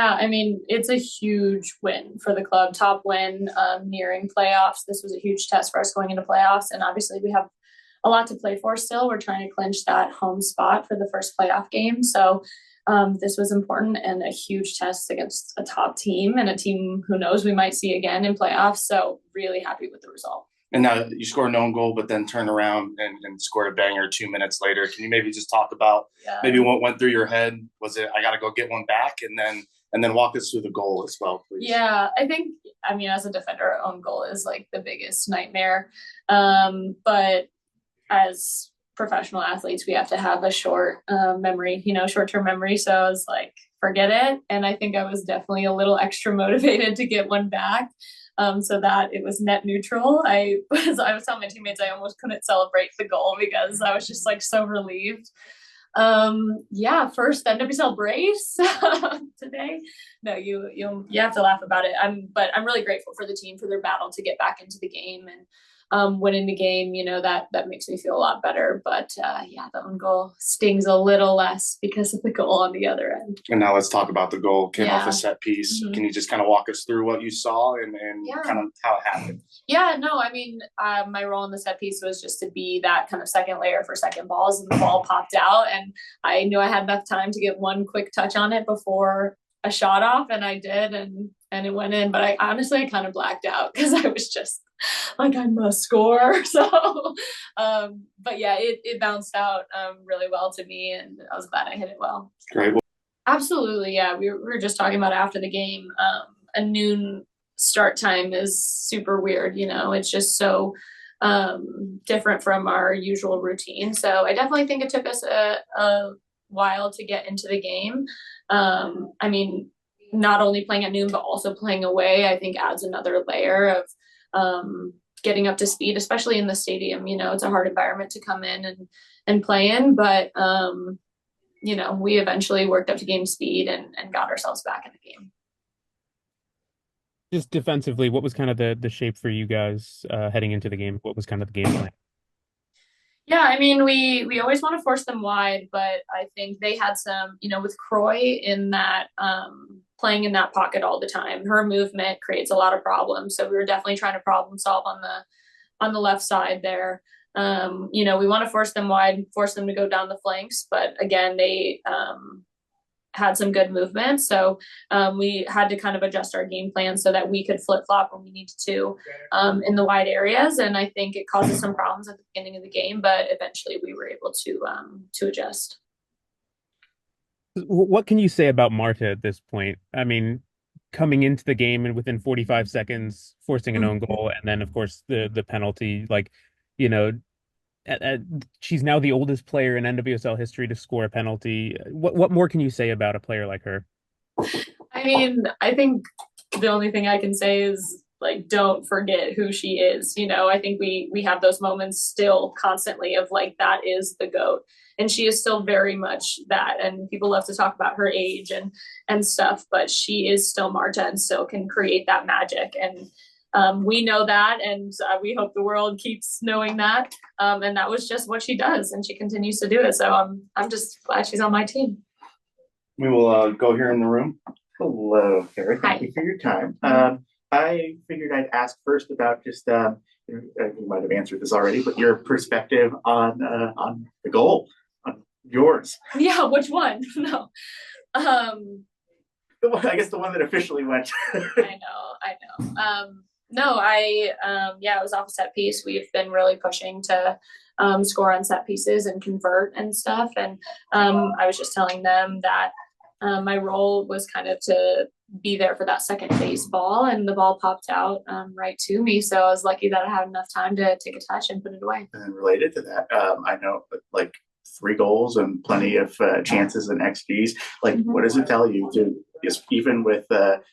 Yeah, I mean, it's a huge win for the club, top win, nearing playoffs. This was a huge test for us going into playoffs. And obviously, we have a lot to play for still. We're trying to clinch that home spot for the first playoff game. So this was important and a huge test against a top team and a team who knows we might see again in playoffs. So really happy with the result. And now you scored an own goal, but then turned around and scored a banger 2 minutes later. Can you maybe just talk about maybe what went through your head? Was it, I got to go get one back? And then walk us through the goal as well, please. Yeah, I mean, as a defender, own goal is like the biggest nightmare. But as professional athletes, we have to have a short-term memory. So I was like, forget it. And I think I was definitely a little extra motivated to get one back. So that it was net neutral. I was telling my teammates I almost couldn't celebrate the goal because I was just like so relieved. First NWSL brace today. No, you have to laugh about it. But I'm really grateful for the team for their battle to get back into the game and winning the game. That makes me feel a lot better. But the own goal stings a little less because of the goal on the other end. And now let's talk about the goal. Came off a set piece. Mm-hmm. Can you just kind of walk us through what you saw and kind of how it happened? Yeah, no, I mean, my role in the set piece was just to be that kind of second layer for second balls, and the ball popped out, and I knew I had enough time to get one quick touch on it before a shot off, and I did, and it went in. But I kind of blacked out because I was just like, I must score. So, but yeah, it bounced out really well to me, and I was glad I hit it well. Great. Absolutely, yeah. We were just talking about after the game. A noon start time is super weird. It's just so different from our usual routine. So I definitely think it took us a while to get into the game. I mean, not only playing at noon, but also playing away, I think adds another layer of getting up to speed, especially in the stadium. It's a hard environment to come in and play in, but we eventually worked up to game speed and got ourselves back in the game. Just defensively, what was kind of the shape for you guys heading into the game? What was kind of the game plan? Yeah, I mean, we always want to force them wide, but I think they had some, with Croy in that playing in that pocket all the time. Her movement creates a lot of problems, so we were definitely trying to problem solve on the left side there. We want to force them wide, force them to go down the flanks, but again, they had some good movement. So we had to kind of adjust our game plan so that we could flip flop when we needed to in the wide areas. And I think it caused us some problems at the beginning of the game, but eventually we were able to adjust. What can you say about Marta at this point? I mean, coming into the game and within 45 seconds forcing an own goal, and then of course the penalty, she's now the oldest player in NWSL history to score a penalty. What more can you say about a player like her? I mean, I think the only thing I can say is like, don't forget who she is. I think we have those moments still constantly of like, that is the GOAT. And she is still very much that. And people love to talk about her age and stuff, but she is still Marta and still can create that magic. And we know that, and we hope the world keeps knowing that. And that was just what she does, and she continues to do it. So I'm just glad she's on my team. We will go here in the room. Hello, Kerry. Thank you for your time. I figured I'd ask first about just you might have answered this already, but your perspective on the goal, on yours. Yeah, which one? No. I guess the one that officially went. I know. No, I was off a set piece. We've been really pushing to score on set pieces and convert and stuff. And I was just telling them that my role was kind of to be there for that second phase ball, and the ball popped out right to me. So I was lucky that I had enough time to take a touch and put it away. And related to that, I know like 3 goals and plenty of chances and XGs. Like, what does it tell you to just even with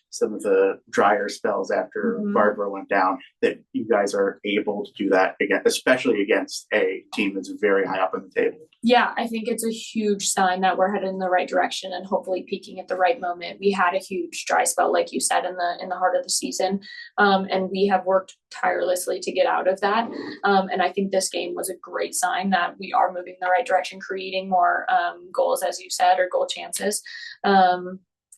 some of the drier spells after Barbara went down, that you guys are able to do that again, especially against a team that's very high up on the table? Yeah, I think it's a huge sign that we're headed in the right direction and hopefully peaking at the right moment. We had a huge dry spell, like you said, in the heart of the season, and we have worked tirelessly to get out of that. And I think this game was a great sign that we are moving in the right direction, creating more goals, as you said, or goal chances.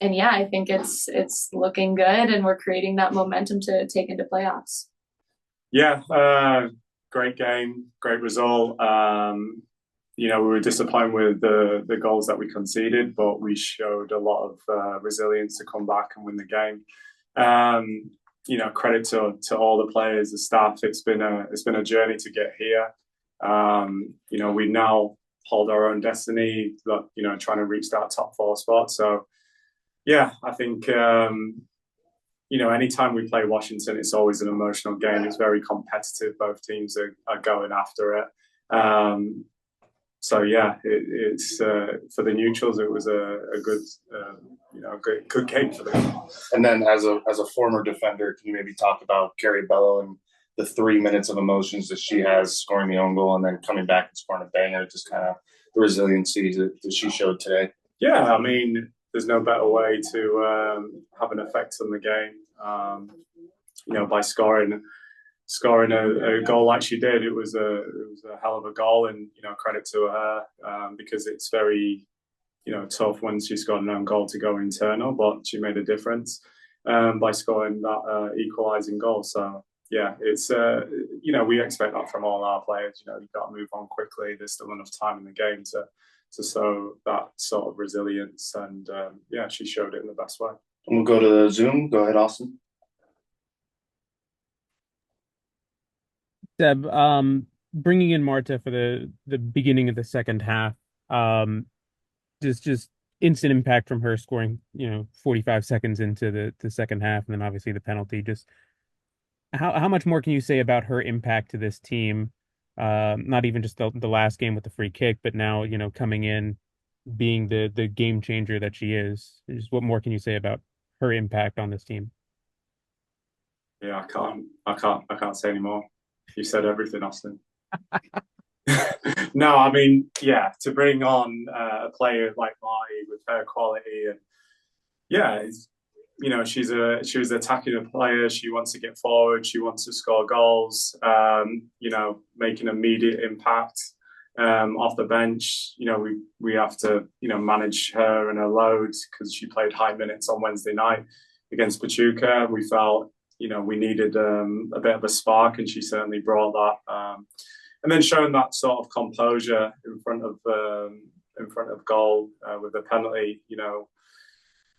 yeah, I think it's looking good, and we're creating that momentum to take into playoffs. Yeah, great game, great result. We were disappointed with the goals that we conceded, but we showed a lot of resilience to come back and win the game. Credit to all the players, the staff. It's been a journey to get here. We now hold our own destiny, trying to reach that top 4 spot. So, yeah, I think anytime we play Washington, it's always an emotional game. It's very competitive. Both teams are going after it. So yeah, it's for the neutrals. It was a good game for them. And then, as a former defender, can you maybe talk about Kerry Abello and the 3 minutes of emotions that she has, scoring the own goal and then coming back and scoring a banger? Just kind of the resiliency that she showed today. Yeah, I mean, there's no better way to have an effect on the game. By scoring a goal like she did. It was a hell of a goal, and credit to her, because it's very tough when she's got an own goal to go internal, but she made a difference by scoring that equalising goal. So yeah, it's we expect that from all our players. You've got to move on quickly. There's still enough time in the game to show that sort of resilience, and she showed it in the best way. And we'll go to the Zoom. Go ahead, Austin. Seb, bringing in Marta for the beginning of the second half, just instant impact from her scoring, 45 seconds into the second half, and then obviously the penalty. Just how much more can you say about her impact to this team? Not even just the last game with the free kick, but now, coming in, being the game changer that she is. Just what more can you say about her impact on this team? Yeah, I can't say any more. You said everything, Austin. No, I mean, yeah, to bring on a player like Marty with her quality, and yeah, she was attacking a player. She wants to get forward. She wants to score goals. Make an immediate impact off the bench. We have to manage her and her load, because she played high minutes on Wednesday night against Pachuca. We felt we needed a bit of a spark, and she certainly brought that. And then showing that sort of composure in front of goal with the penalty.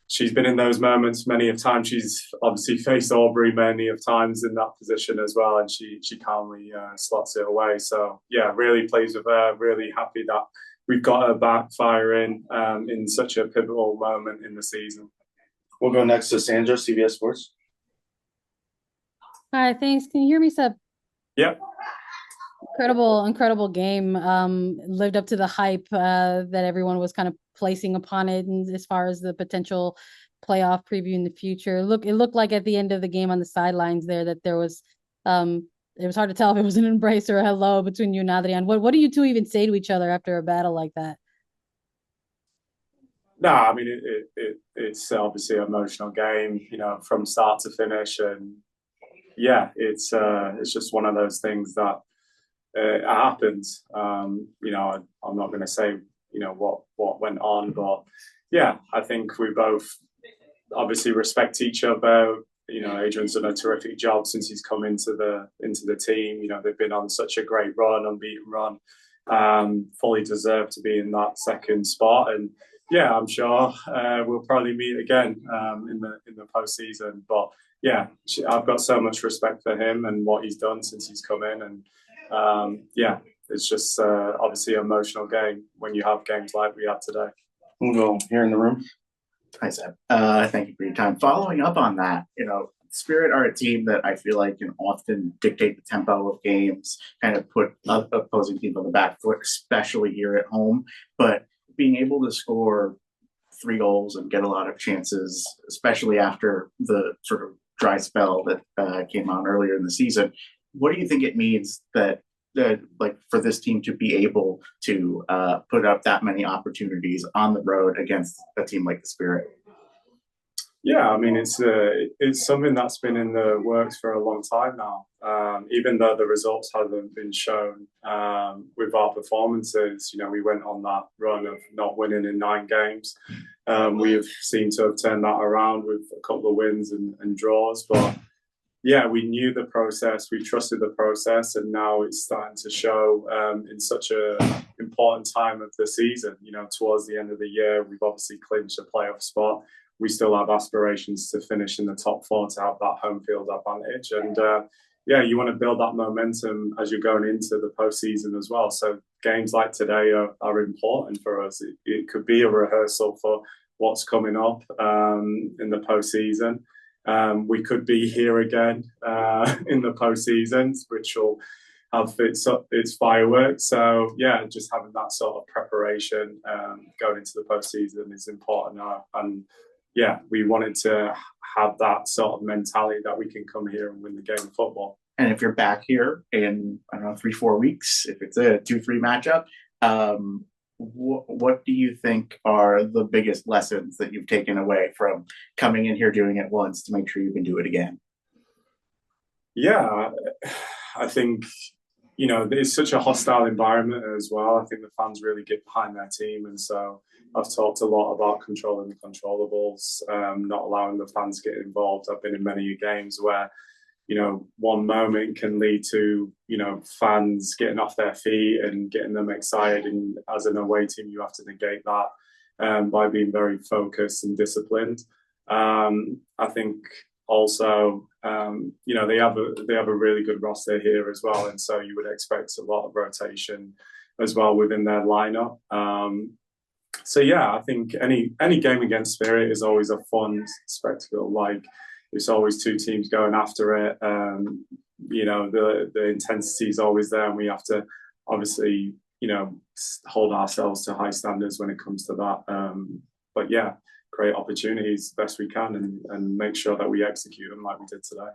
She's been in those moments many of times. She's obviously faced Aubrey many of times in that position as well, and she calmly slots it away. So yeah, really pleased with her. Really happy that we've got her back firing in such a pivotal moment in the season. We'll go next to Sandra, CBS Sports. Hi, thanks. Can you hear me, Seb? Yep. Incredible game. Lived up to the hype that everyone was kind of placing upon it, and as far as the potential playoff preview in the future. It looked like at the end of the game on the sidelines there that there was it was hard to tell if it was an embrace or a hello between you and Adrian. What do you two even say to each other after a battle like that? No, I mean it's obviously an emotional game, from start to finish, and yeah, it's just one of those things that it happens. I'm not going to say what went on, but yeah, I think we both obviously respect each other. Adrian's done a terrific job since he's come into the team. They've been on such a great run, unbeaten run, fully deserved to be in that second spot. And yeah, I'm sure we'll probably meet again in the postseason. But yeah, I've got so much respect for him and what he's done since he's come in. And yeah, it's just obviously an emotional game when you have games like we had today. We'll go here in the room. Hi, Seb. Thank you for your time. Following up on that, Spirit are a team that I feel like can often dictate the tempo of games, kind of put opposing teams on the back foot, especially here at home. But being able to score 3 goals and get a lot of chances, especially after the sort of dry spell that came on earlier in the season, what do you think it means that for this team to be able to put up that many opportunities on the road against a team like the Spirit? Yeah, I mean it's something that's been in the works for a long time now. Even though the results haven't been shown with our performances, we went on that run of not winning in 9 games. We've seemed to have turned that around with a couple of wins and draws, but yeah, we knew the process, we trusted the process, and now it's starting to show in such a important time of the season. Towards the end of the year, we've obviously clinched a playoff spot. We still have aspirations to finish in the top 4 to have that home field advantage. And yeah, you want to build that momentum as you're going into the postseason as well. So games like today are important for us. It could be a rehearsal for what's coming up in the postseason. We could be here again in the postseason, which will have its fireworks. So yeah, just having that sort of preparation going into the postseason is important. And yeah, we wanted to have that sort of mentality that we can come here and win the game of football. And if you're back here in, I don't know, 3-4 weeks, if it's a 2-3 matchup, what do you think are the biggest lessons that you've taken away from coming in here, doing it once to make sure you can do it again? Yeah, I think, it's such a hostile environment as well. I think the fans really get behind their team. And so I've talked a lot about controlling the controllables, not allowing the fans to get involved. I've been in many games where, one moment can lead to, fans getting off their feet and getting them excited. And as an away team, you have to negate that by being very focused and disciplined. I think also, they have a really good roster here as well. And so you would expect a lot of rotation as well within their lineup. So yeah, I think any game against Spirit is always a fun spectacle. Like, it's always 2 teams going after it. The intensity is always there, and we have to obviously, hold ourselves to high standards when it comes to that. But yeah, create opportunities best we can and make sure that we execute them like we did today.